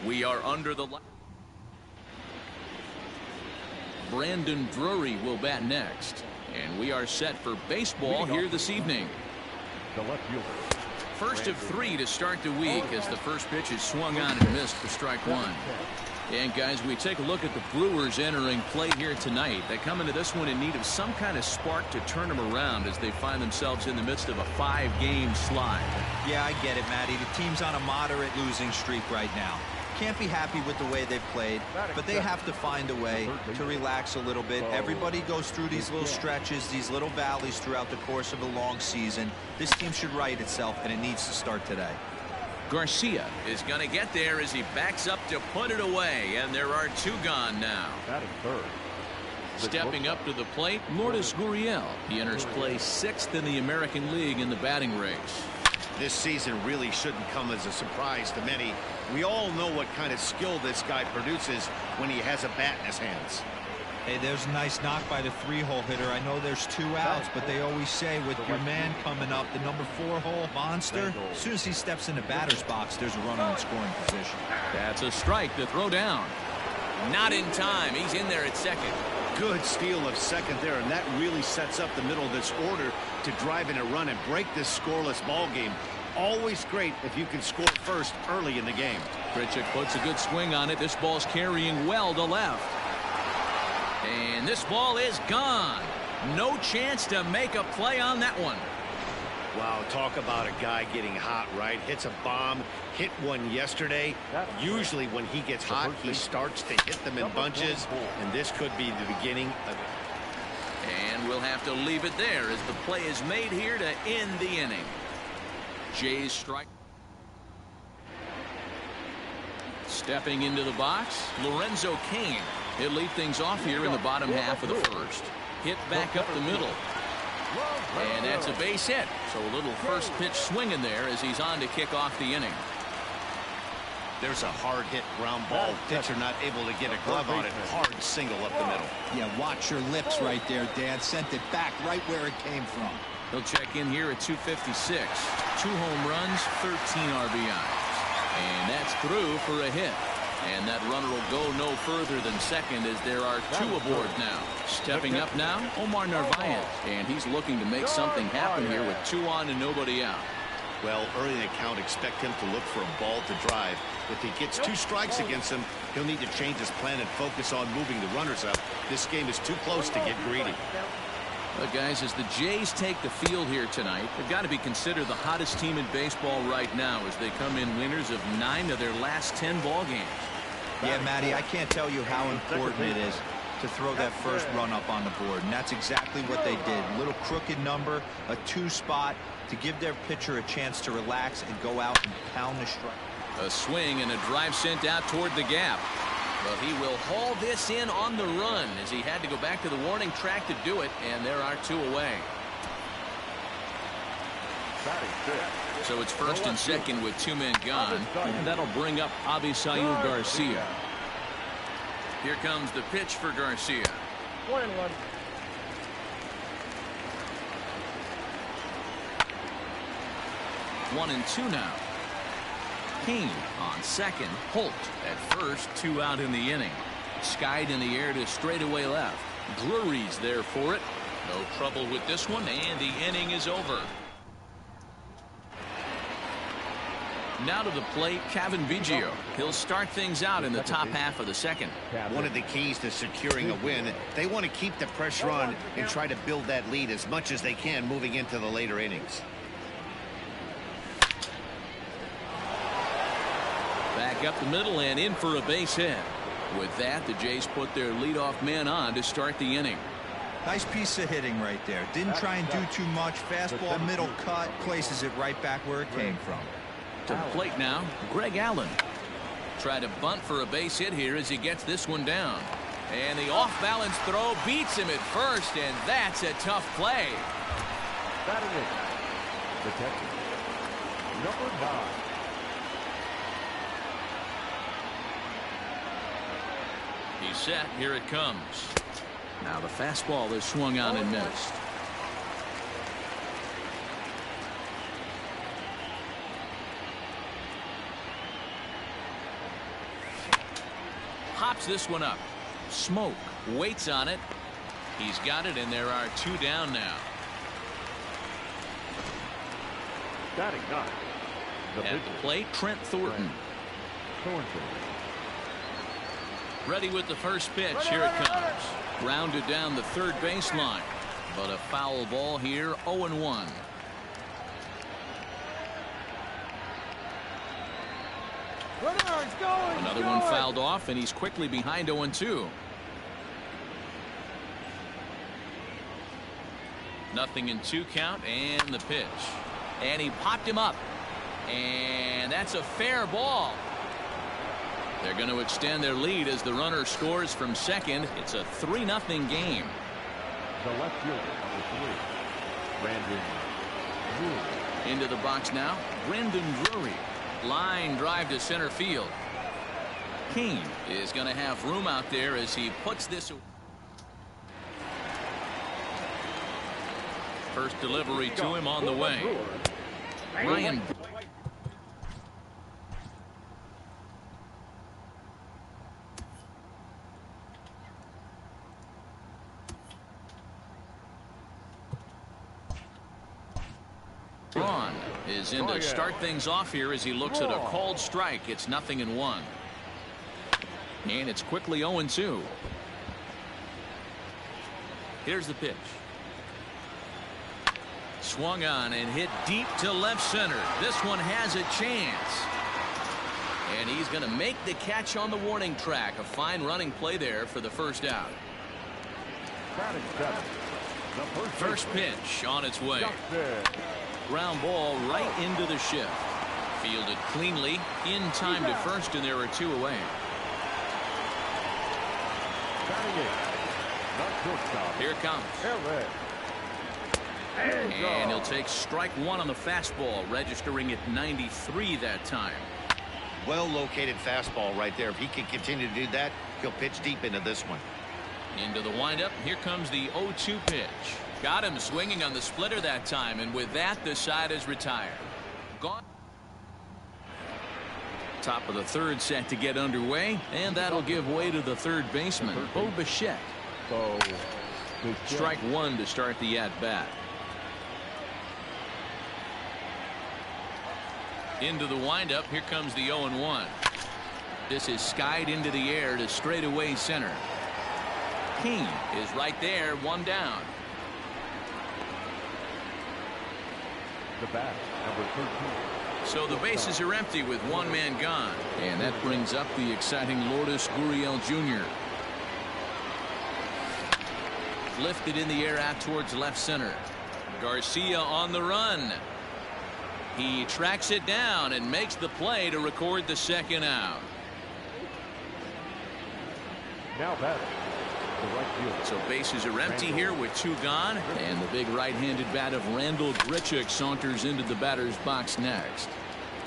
We are under the light. Brandon Drury will bat next. And we are set for baseball here this evening. The left fielder. First of 3 to start the week as the first pitch is swung on and missed for strike 1. And guys, we take a look at the Brewers entering play here tonight. They come into this one in need of some kind of spark to turn them around as they find themselves in the midst of a 5-game slide. Yeah, I get it, Matty. The team's on a moderate losing streak right now. Can't be happy with the way they've played, but they have to find a way to relax a little bit. Everybody goes through these little stretches, these little valleys throughout the course of a long season. This team should right itself, and it needs to start today. Garcia is going to get there as he backs up to put it away, and there are 2 gone now. Batting third. Stepping up to the plate, Lourdes Gurriel. He enters play 6th in the American League in the batting race. This season really shouldn't come as a surprise to many. We all know what kind of skill this guy produces when he has a bat in his hands. Hey, there's a nice knock by the 3-hole hitter. I know there's 2 outs, but they always say with your man coming up, the number 4-hole monster, as soon as he steps in the batter's box, there's a runner in scoring position. That's a strike to throw down. Not in time. He's in there at second. Good steal of second there, and that really sets up the middle of this order to drive in a run and break this scoreless ball game. Always great if you can score first early in the game. Grichuk puts a good swing on it. This ball's carrying well to left. And this ball is gone. No chance to make a play on that one. Wow, talk about a guy getting hot, right? Hits a bomb, hit one yesterday. Usually when he gets hot, he starts to hit them in bunches, and this could be the beginning of it. And we'll have to leave it there as the play is made here to end the inning. Jays strike. Stepping into the box, Lorenzo Cain. He'll lead things off here in the bottom half of the first. Hit back up the middle. And that's a base hit. So a little first pitch swing in there as he's on to kick off the inning. There's a hard hit ground ball. Pitcher not able to get a glove on it. Hard single up the middle. Yeah, watch your lips right there, Dad. Sent it back right where it came from. He'll check in here at 256. 2 home runs, 13 RBIs. And that's through for a hit. And that runner will go no further than second as there are 2 aboard now. Stepping up now, Omar Narvaez. And he's looking to make something happen here with 2 on and nobody out. Well, early in the count, expect him to look for a ball to drive. If he gets 2 strikes against him, he'll need to change his plan and focus on moving the runners up. This game is too close to get greedy. But guys, as the Jays take the field here tonight, they've got to be considered the hottest team in baseball right now as they come in winners of 9 of their last 10 ball games. Yeah, Matty, I can't tell you how important it is to throw that first run up on the board, and that's exactly what they did. A little crooked number, a 2 spot to give their pitcher a chance to relax and go out and pound the strike. A swing and a drive sent out toward the gap. But he will haul this in on the run as he had to go back to the warning track to do it, and there are 2 away. So it's first and second with 2 men gone, and that'll bring up Avisail Garcia. Here comes the pitch for Garcia. 1-1. 1-2 now. Cain on second. Holt at first. 2 out in the inning. Skied in the air to straightaway left. Drury's there for it. No trouble with this one, and the inning is over. Now to the plate, Kevin Biggio. He'll start things out in the top half of the second. One of the keys to securing a win, they want to keep the pressure on and try to build that lead as much as they can moving into the later innings. Back up the middle and in for a base hit. With that, the Jays put their leadoff man on to start the inning. Nice piece of hitting right there. Didn't try and do too much. Fastball, middle cut, places it right back where it came from. To the plate now, Greg Allen. Try to bunt for a base hit here as he gets this one down. And the off-balance throw beats him at first, and that's a tough play. Batting it. The catcher, number 9. He's set. Here it comes. Now the fastball is swung on and missed. pops this one up. Smoke waits on it. He's got it, and there are 2 down now. Batting ninth, At the plate, Trent Thornton. Ready with the first pitch. Here it comes. Grounded down the third baseline. But a foul ball here, 0-1. Another one fouled off, and he's quickly behind 0-2. Nothing in 2 count, and the pitch. And he popped him up. And that's a fair ball. They're going to extend their lead as the runner scores from second. It's a 3-0 game. The left fielder, number 3, Brandon Drury. Into the box now, Brandon Drury. Line drive to center field. Kane is going to have room out there as he puts this. First delivery to him on the way. Ryan. Braun is in to start things off here as he looks at a called strike. It's 0-1. And it's quickly 0-2. Here's the pitch. Swung on and hit deep to left center. This one has a chance. And he's going to make the catch on the warning track. A fine running play there for the first out. First pitch on its way. Ground ball right into the shift. Fielded cleanly in time to first, and there are 2 away. Here it comes. And he'll take strike 1 on the fastball, registering at 93 that time. Well located fastball right there. If he can continue to do that, he'll pitch deep into this one. Into the windup. Here comes the 0-2 pitch. Got him swinging on the splitter that time, and with that, the side is retired. Gone. Top of the third set to get underway, and that'll give way to the third baseman, Bo Bichette. Strike 1 to start the at-bat. Into the windup. Here comes the 0-1. This is skied into the air to straightaway center. King is right there, 1 down. The bat, number 13. So the bases are empty with 1 man gone. And that brings up the exciting Lourdes Gurriel Jr. Lifted in the air out towards left center. Garcia on the run. He tracks it down and makes the play to record the second out. Now batting, the right fielder. So bases are empty here with 2 gone, and the big right-handed bat of Randall Grichuk saunters into the batter's box next.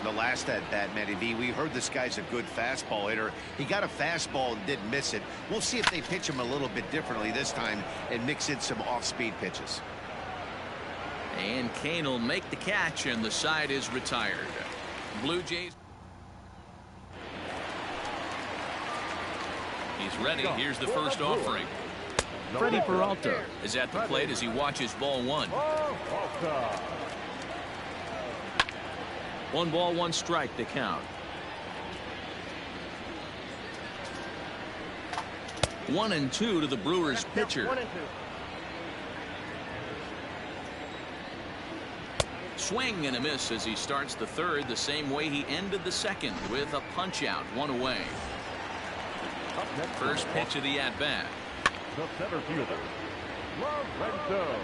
The last at bat, Matty B, we heard this guy's a good fastball hitter. He got a fastball and didn't miss it. We'll see if they pitch him a little bit differently this time and mix in some off-speed pitches. And Kane will make the catch, and the side is retired. Blue Jays. He's ready. Here's the first offering. Freddie Peralta is at the plate as he watches ball 1. 1 ball, 1 strike to count. 1-2 to the Brewers pitcher. Swing and a miss as he starts the third the same way he ended the second, with a punch out, 1 away. First pitch of the at-bat. The center fielder, Lorenzo.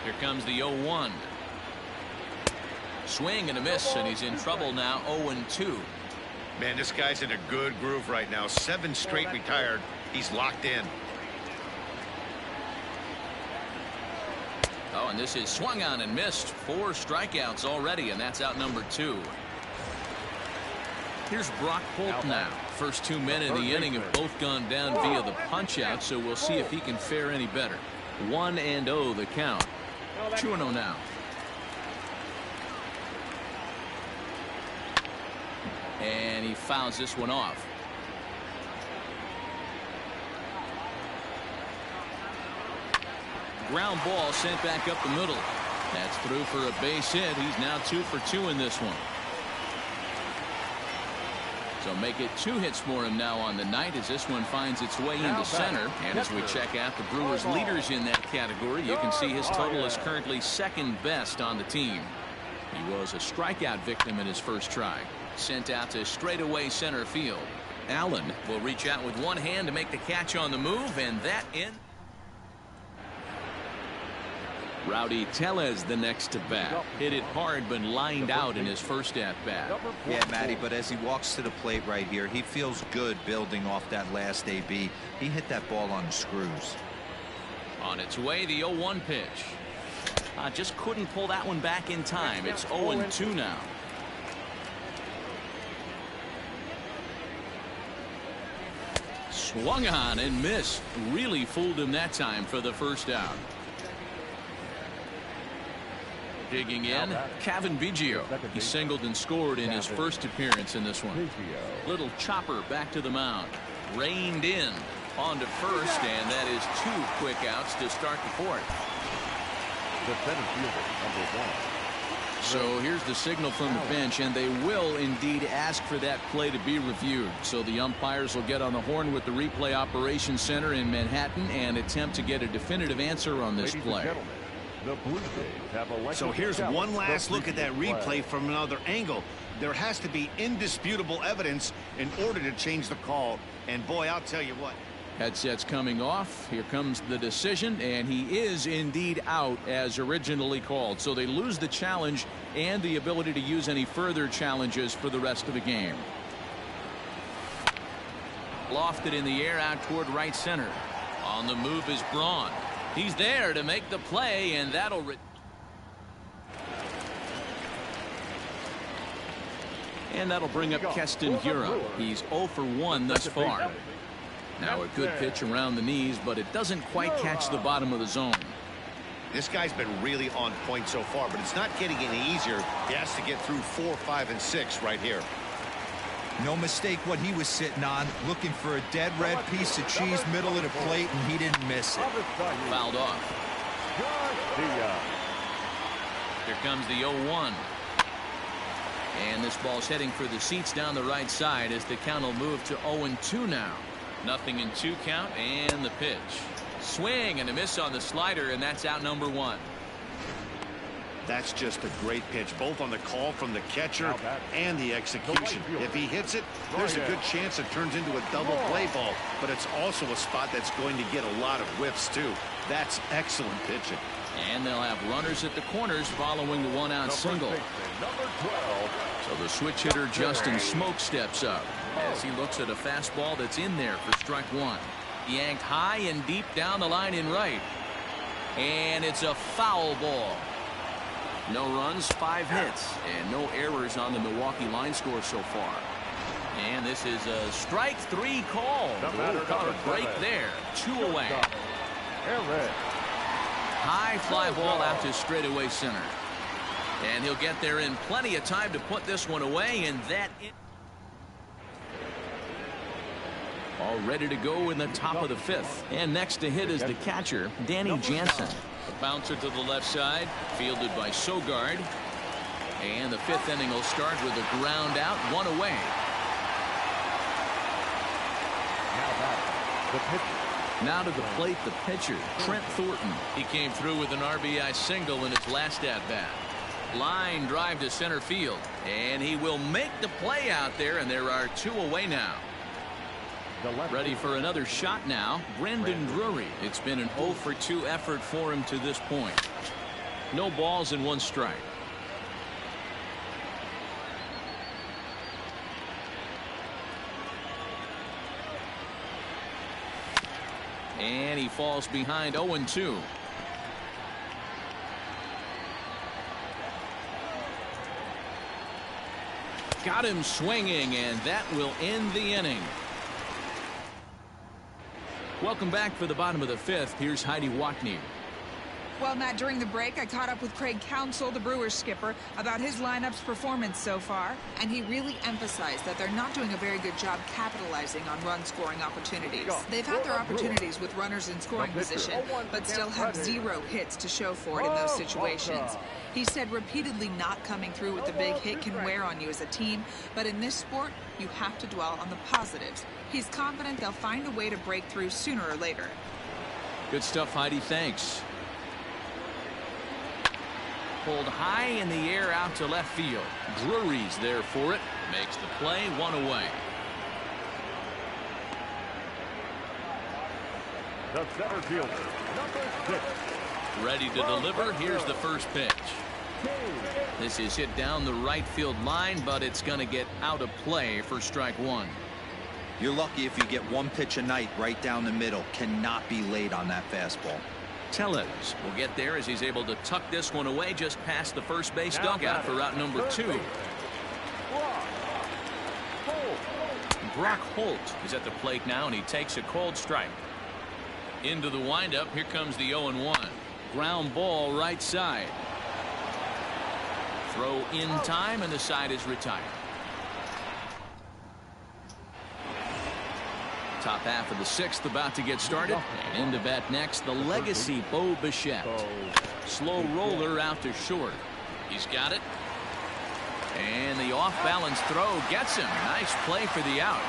Here comes the 0-1. Swing and a miss, and he's in trouble now, 0-2. Man, this guy's in a good groove right now. 7 straight retired. He's locked in. Oh, and this is swung on and missed. 4 strikeouts already, and that's out number 2. Here's Brock Holt now. First 2 men in the inning have both gone down via the punch out, so we'll see if he can fare any better. 1-0 the count. 2-0 now. And he fouls this one off. ground ball sent back up the middle. That's through for a base hit. He's now 2 for 2 in this one. So make it 2 hits for him now on the night as this one finds its way into center. And as we check out the Brewers leaders in that category, you can see his total is currently second best on the team. He was a strikeout victim in his first try. Sent out to straightaway center field. Allen will reach out with one hand to make the catch on the move, and that in. Rowdy Tellez the next to bat. Hit it hard but lined out in his first at bat. Yeah, Matty, but as he walks to the plate right here, he feels good building off that last AB. He hit that ball on the screws. On its way, the 0-1 pitch. Just couldn't pull that one back in time. It's 0-2 now. Swung on and missed. Really fooled him that time for the first out. Digging in, Cavan Biggio. He singled and scored in his first appearance in this one. Little chopper back to the mound. Reined in on to first, and that is 2 quick outs to start the fourth. The center fielder, number 1. So here's the signal from the bench, and they will indeed ask for that play to be reviewed. So the umpires will get on the horn with the replay operations center in Manhattan and attempt to get a definitive answer on this play. The Blue Jays have elected. So here's one last look at that replay from another angle. There has to be indisputable evidence in order to change the call. And boy, I'll tell you what. Headsets coming off. Here comes the decision, and he is indeed out as originally called. So they lose the challenge and the ability to use any further challenges for the rest of the game. Lofted in the air out toward right center. On the move is Braun. He's there to make the play, and that'll. And that'll bring up Keston Hiura. He's 0 for 1 thus far. Now a good pitch around the knees, but it doesn't quite catch the bottom of the zone. This guy's been really on point so far, but it's not getting any easier. He has to get through 4, 5, and 6 right here. No mistake what he was sitting on, looking for a dead red piece of cheese middle of the plate, and he didn't miss it. Fouled off. Here comes the 0-1. And this ball's heading for the seats down the right side as the count will move to 0-2 now. Nothing in 2 count, and the pitch. Swing and a miss on the slider, and that's out number 1. That's just a great pitch, both on the call from the catcher and the execution. If he hits it, there's a good chance it turns into a double play ball, but it's also a spot that's going to get a lot of whiffs too. That's excellent pitching. And they'll have runners at the corners following the 1-out single. So the switch hitter Justin Smoke steps up as he looks at a fastball that's in there for strike 1. Yanked high and deep down the line in right. And it's a foul ball. No runs, 5 hits, and no errors on the Milwaukee line score so far. And this is a strike 3 call. Got a break there. 2 away. High fly ball out to straightaway center. And he'll get there in plenty of time to put this one away, and that all ready to go in the top of the 5th. And next to hit is the catcher, Danny Jansen. The bouncer to the left side, fielded by Sogard. And the 5th inning will start with a ground out, 1 away. Now to the plate, the pitcher, Trent Thornton. He came through with an RBI single in his last at-bat. Line drive to center field, and he will make the play out there, and there are 2 away now. Ready for another shot now, Brandon Drury. It's been an 0 for 2 effort for him to this point. No balls and 1 strike. And he falls behind 0-2. Got him swinging, and that will end the inning. Welcome back for the bottom of the 5th. Here's Heidi Watney. Well, Matt, during the break, I caught up with Craig Counsell, the Brewers skipper, about his lineup's performance so far, and he really emphasized that they're not doing a very good job capitalizing on run-scoring opportunities. They've had their opportunities with runners in scoring position, but still have 0 hits to show for it in those situations. He said repeatedly not coming through with the big hit can wear on you as a team, but in this sport, you have to dwell on the positives. He's confident they'll find a way to break through sooner or later. Good stuff, Heidi. Thanks. Pulled high in the air out to left field. Drury's there for it. Makes the play, 1 away. The center fielder, number 6. Ready to deliver. Here's the first pitch. This is hit down the right field line, but it's going to get out of play for strike 1. You're lucky if you get 1 pitch a night right down the middle. Cannot be late on that fastball. Tellez will get there as he's able to tuck this one away just past the first base dugout for route number 2. Brock Holt is at the plate now, and he takes a cold strike. Into the windup. Here comes the 0-1. Ground ball right side. Throw in time, and the side is retired. Top half of the 6th about to get started. And into bat next, the legacy Bo Bichette. Slow roller out to short. He's got it. And the off-balance throw gets him. Nice play for the out.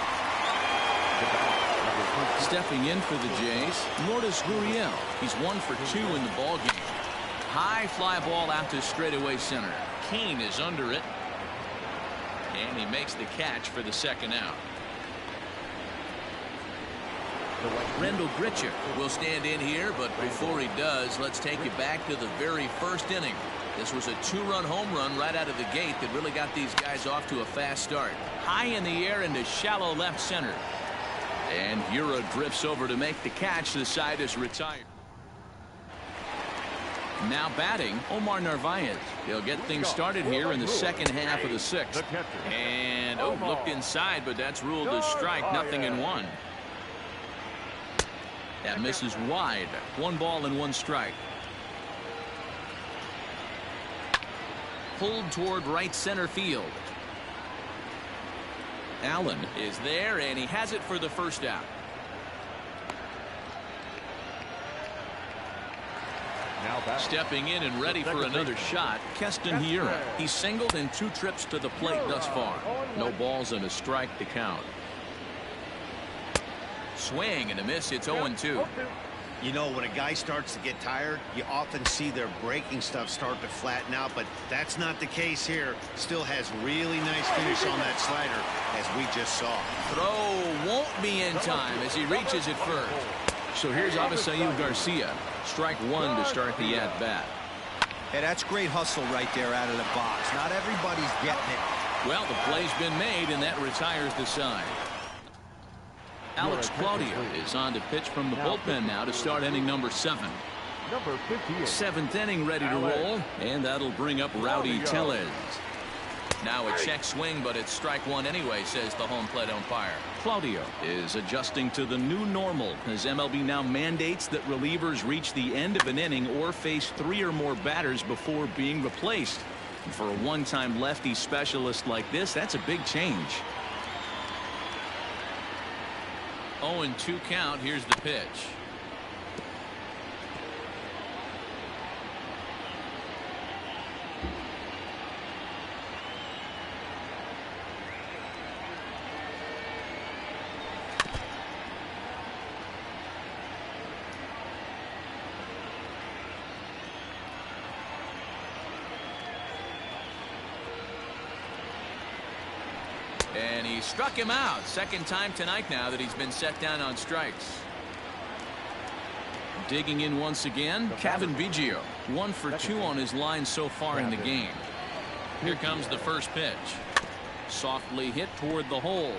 Stepping in for the Jays, Lourdes Gurriel. He's 1 for 2 in the ball game. High fly ball out to straightaway center. Kane is under it. And he makes the catch for the 2nd out. Rendell Grichuk will stand in here, but before he does, let's take you back to the very first inning. This was a 2-run home run right out of the gate that really got these guys off to a fast start. High in the air into shallow left center. And Hura drifts over to make the catch. The side is retired. Now batting, Omar Narvaez. He'll get things started here in the 2nd half of the 6th. And looked inside, but that's ruled a strike. Nothing in 1. That misses wide. 1 ball and 1 strike. Pulled toward right center field. Allen is there, and he has it for the first out. Stepping in and ready for another shot, Keston Hiura. He's singled in 2 trips to the plate thus far. No balls and a strike to count. Swing and a miss. It's 0-2. You know, when a guy starts to get tired, you often see their breaking stuff start to flatten out, but that's not the case here. Still has really nice finish on that slider, as we just saw. Throw won't be in time as he reaches it first. So here's Avisail Garcia. Strike 1 to start the at-bat. Hey, that's great hustle right there out of the box. Not everybody's getting it. Well, the play's been made, and that retires the side. Alex Claudio is on to pitch from the bullpen now to start inning number 7. Number 58. 7th inning ready to roll, and that'll bring up Rowdy Tellez. Now a check swing, but it's strike 1 anyway, says the home plate umpire. Claudio is adjusting to the new normal as MLB now mandates that relievers reach the end of an inning or face 3 or more batters before being replaced. And for a one-time lefty specialist like this, that's a big change. 0-2 count. Here's the pitch. And he struck him out. 2nd time tonight now that he's been set down on strikes. Digging in once again, Kevin Biggio. 1 for 2 on his line so far in the game. Here comes the first pitch. Softly hit toward the hole.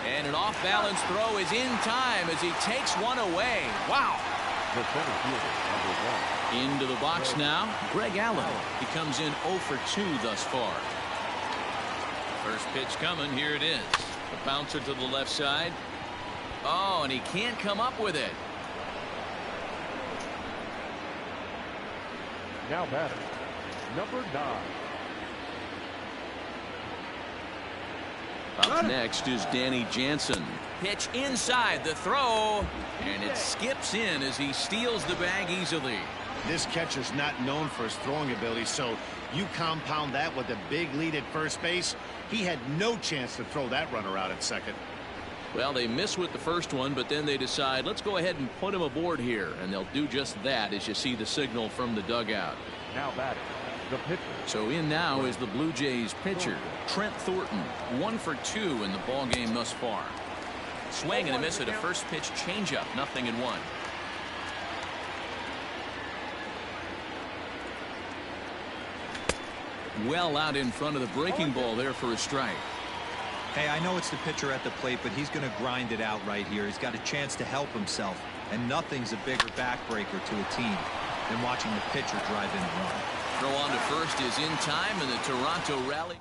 And an off-balance throw is in time as he takes one away. Wow. The center fielder, number 1. Into the box now, Greg Allen. He comes in 0 for 2 thus far. First pitch coming. Here it is. A bouncer to the left side. Oh, and he can't come up with it. Now batter, number 9. Up next is Danny Jansen. Pitch inside the throw, and it skips in as he steals the bag easily. This catcher's not known for his throwing ability, so you compound that with a big lead at first base. He had no chance to throw that runner out at second. Well, they miss with the first one, but then they decide, let's go ahead and put him aboard here, and they'll do just that as you see the signal from the dugout. Now batting, the pitcher. So in now is the Blue Jays pitcher, Trent Thornton, 1 for 2 in the ball game thus far. Swing and a miss at a first pitch changeup, 0-1. Well out in front of the breaking ball there for a strike. Hey, I know it's the pitcher at the plate, but he's going to grind it out right here. He's got a chance to help himself, and nothing's a bigger backbreaker to a team than watching the pitcher drive in a run. Throw on to first is in time, and the Toronto rally.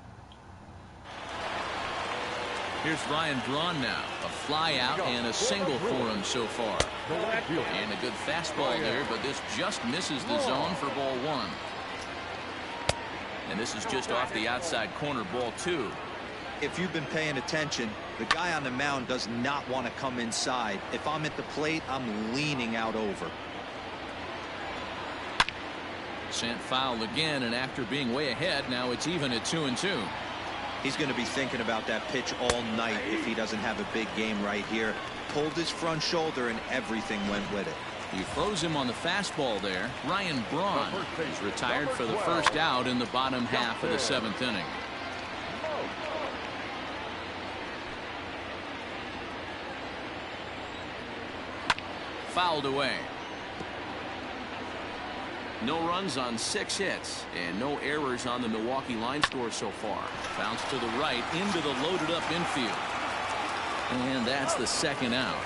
Here's Ryan Braun now. A fly out and a single for him so far. And a good fastball there, but this just misses the zone for ball 1. And this is just off the outside corner, ball 2. If you've been paying attention, the guy on the mound does not want to come inside. If I'm at the plate, I'm leaning out over. Sent foul again, and after being way ahead, now it's even at 2-2. He's going to be thinking about that pitch all night if he doesn't have a big game right here. Pulled his front shoulder, and everything went with it. He froze him on the fastball there. Ryan Braun is retired for the first out in the bottom half of the 7th inning. Fouled away. No runs on 6 hits and no errors on the Milwaukee line score so far. Bounce to the right into the loaded up infield. And that's the 2nd out.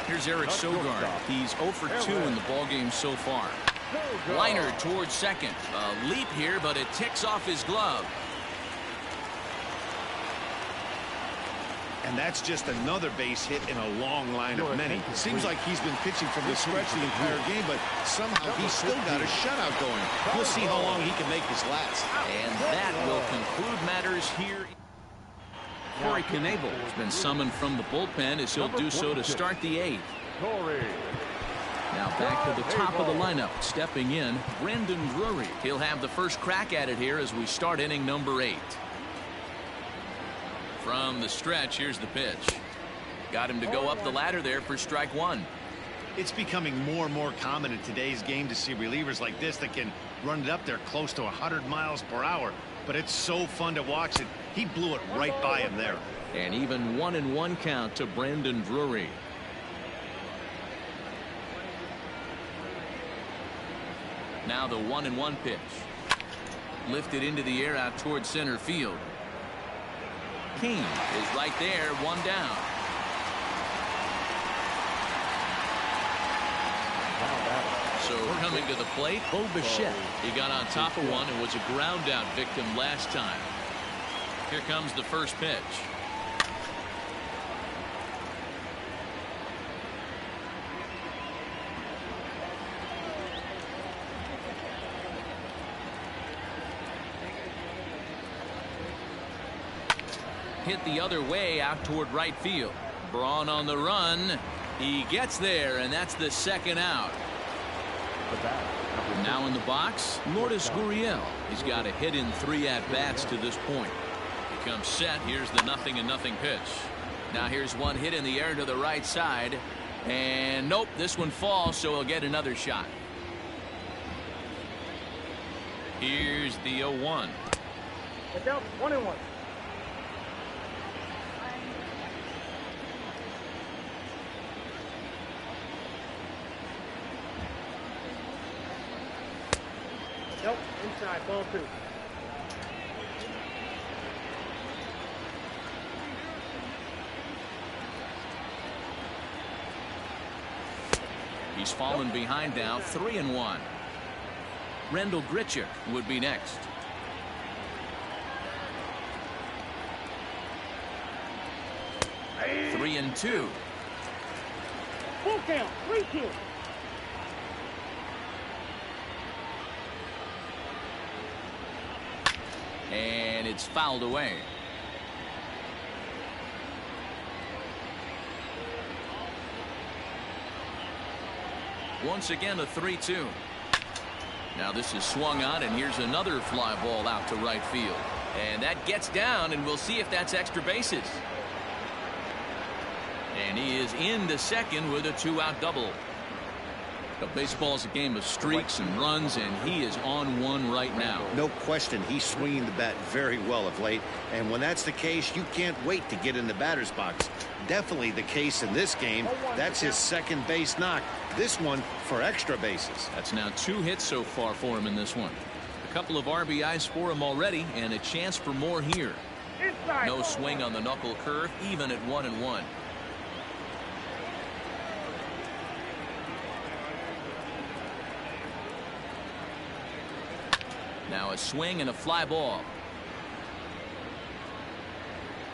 Here's Eric Sogard. He's 0 for 2 in the ballgame so far. Liner towards second. A leap here, but it ticks off his glove. And that's just another base hit in a long line of many. Seems like he's been pitching from the stretch the entire game, but somehow he's still got a shutout going. We'll see how long he can make this last. And that will conclude matters here. Corey Knebel has been summoned from the bullpen as he'll do so to start the 8th. Now back to the top of the lineup. Stepping in, Brandon Drury. He'll have the first crack at it here as we start inning number 8. From the stretch, here's the pitch. Got him to go up the ladder there for strike 1. It's becoming more and more common in today's game to see relievers like this that can run it up there close to 100 miles per hour. But it's so fun to watch it. He blew it right by him there. And even 1-1 count to Brandon Drury. Now the 1-1 pitch. Lifted into the air out towards center field. King is right there, 1 down. So coming to the plate, Bo Bichette. He got on top of one and was a ground out victim last time. Here comes the first pitch. Hit the other way out toward right field. Braun on the run. He gets there, and that's the 2nd out. Now in the box, Lourdes Gurriel. He's got a hit in 3 at-bats to this point. He comes set. Here's the 0-0 pitch. Now here's one hit in the air to the right side. And nope, this one falls, so he'll get another shot. Here's the 0-1. Get down, 1-1. Nope, inside, ball 2. He's fallen behind now, 3-1. Rendell Grichuk would be next. Full count. 3-2. And it's fouled away. Once again, a 3-2. Now this is swung on, and here's another fly ball out to right field. And that gets down, and we'll see if that's extra bases. And he is into second with a 2-out double. But baseball's a game of streaks and runs, and he is on one right now. No question, he's swinging the bat very well of late. And when that's the case, you can't wait to get in the batter's box. Definitely the case in this game. That's his second base knock. This one for extra bases. That's now 2 hits so far for him in this one. A couple of RBIs for him already, and a chance for more here. No swing on the knuckle curve, even at 1-1. Now a swing and a fly ball.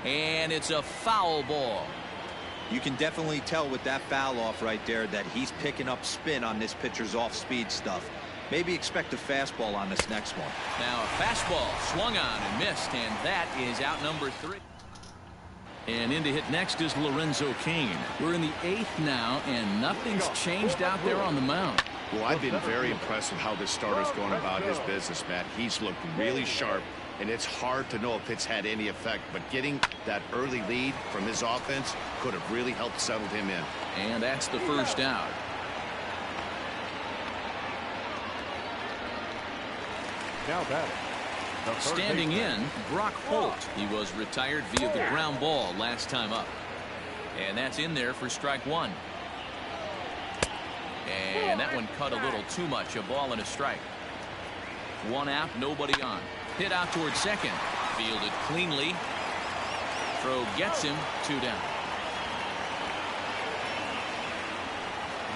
And it's a foul ball. You can definitely tell with that foul off right there that he's picking up spin on this pitcher's off-speed stuff. Maybe expect a fastball on this next one. Now a fastball swung on and missed, and that is out number 3. And in to hit next is Lorenzo Cain. We're in the 8th now, and nothing's changed out there on the mound. Well, I've been very impressed with how this starter's going about his business, Matt. He's looked really sharp, and it's hard to know if it's had any effect. But getting that early lead from his offense could have really helped settle him in. And that's the first out. Now batting. Standing in, Brock Holt. He was retired via the ground ball last time up. And that's in there for strike 1. And that one cut a little too much. A ball and a strike. 1 out, nobody on. Hit out towards second. Fielded cleanly. Throw gets him. 2 down.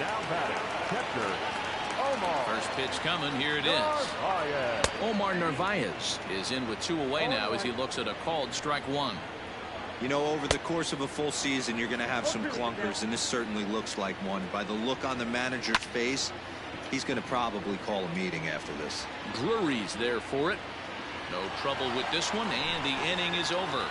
Now batting. Catcher. Omar. First pitch coming. Here it is. Narvaez. Omar Narvaez is in with 2 away now as he looks at a called strike 1. You know, over the course of a full season, you're going to have some clunkers, and this certainly looks like one. By the look on the manager's face, he's going to probably call a meeting after this. Drury's there for it. No trouble with this one, and the inning is over.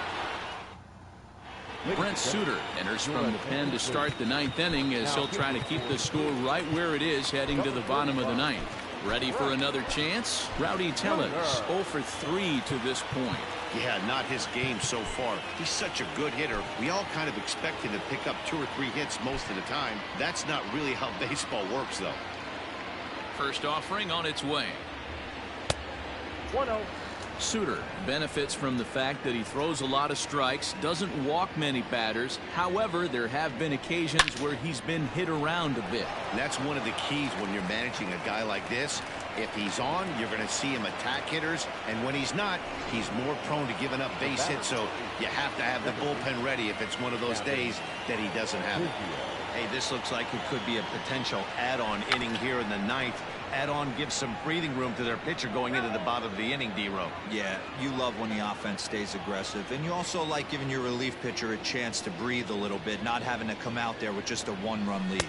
Brent Suter enters from the pen to start the 9th inning as he'll try to keep the score right where it is heading to the bottom of the 9th. Ready for another chance? Rowdy Tellez 0 for 3 to this point. Yeah, not his game so far. He's such a good hitter. We all kind of expect him to pick up 2 or 3 hits most of the time. That's not really how baseball works, though. First offering on its way. 1-0. Suter benefits from the fact that he throws a lot of strikes, doesn't walk many batters. However, there have been occasions where he's been hit around a bit. And that's one of the keys when you're managing a guy like this. If he's on, you're going to see him attack hitters, and when he's not, he's more prone to giving up base hits, so you have to have the bullpen ready if it's one of those days that he doesn't have it. Hey, this looks like it could be a potential add-on inning here in the 9th. Add-on gives some breathing room to their pitcher going into the bottom of the inning, D-Row. Yeah, you love when the offense stays aggressive, and you also like giving your relief pitcher a chance to breathe a little bit, not having to come out there with just a 1-run lead.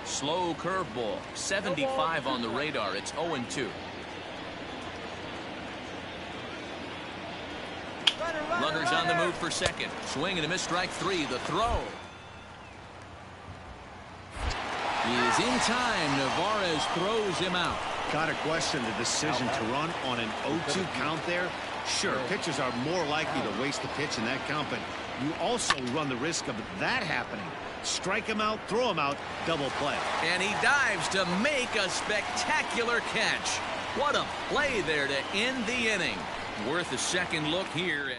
Slow curveball. 75 on the radar. It's 0-2. Runners on the move for second. Swing and a miss, strike 3. The throw. He is in time. Narvaez throws him out. Gotta question the decision to run on an 0-2 count there. Sure, pitchers are more likely to waste the pitch in that count, but you also run the risk of that happening. Strike him out, throw him out, double play. And he dives to make a spectacular catch. What a play there to end the inning. Worth a second look here.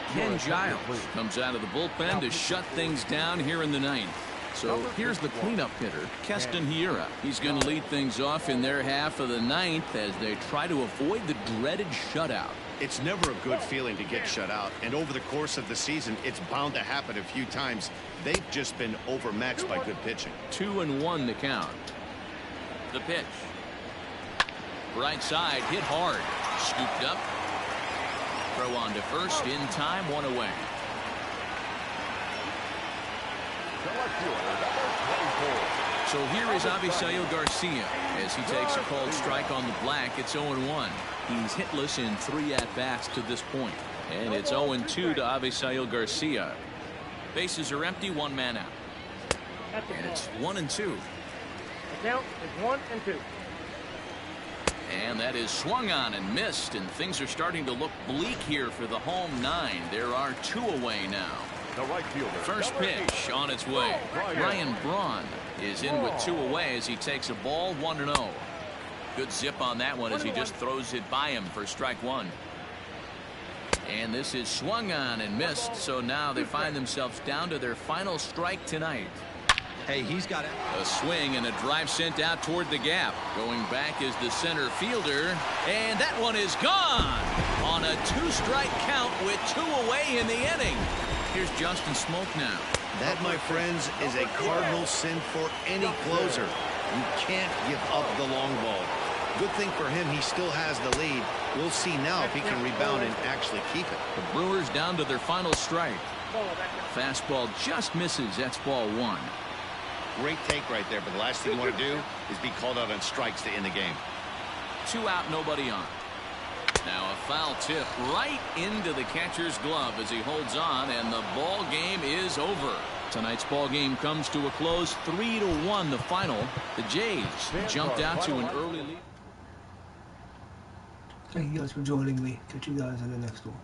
Ken Giles comes out of the bullpen to shut things down here in the 9th. So here's the cleanup hitter, Keston Hiura. He's going to lead things off in their half of the 9th as they try to avoid the dreaded shutout. It's never a good feeling to get shut out, and over the course of the season, it's bound to happen a few times. They've just been overmatched by good pitching. 2-1 the count. The pitch. Right side, hit hard. Scooped up. Throw on to first in time, 1 away. So here is Avisail Garcia as he takes a called strike on the black. It's 0-1. He's hitless in 3 at-bats to this point. And it's 0-2 to Avisail Garcia. Bases are empty, 1 man out. And it's 1-2. The count is 1-2. And that is swung on and missed, and things are starting to look bleak here for the home 9. There are 2 away now. The right fielder. First pitch on its way. Ryan Braun is in with 2 away as he takes a ball, 1-0. Good zip on that one as he just throws it by him for strike 1. And this is swung on and missed, so now they find themselves down to their final strike tonight. Hey, he's got it. A swing and a drive sent out toward the gap. Going back is the center fielder, and that one is gone on a 2-strike count with 2 away in the inning. Here's Justin Smoke now. That, my friends, is a cardinal sin for any closer. You can't give up the long ball. Good thing for him, he still has the lead. We'll see now if he can rebound and actually keep it. The Brewers down to their final strike. Fastball just misses. That's ball 1. Great take right there, but the last thing you want to do is be called out on strikes to end the game. 2 out, nobody on. Now a foul tip right into the catcher's glove as he holds on, and the ball game is over. Tonight's ball game comes to a close, 3-1 the final. The Jays jumped out to an early lead. Thank you guys for joining me. Catch you guys in the next one.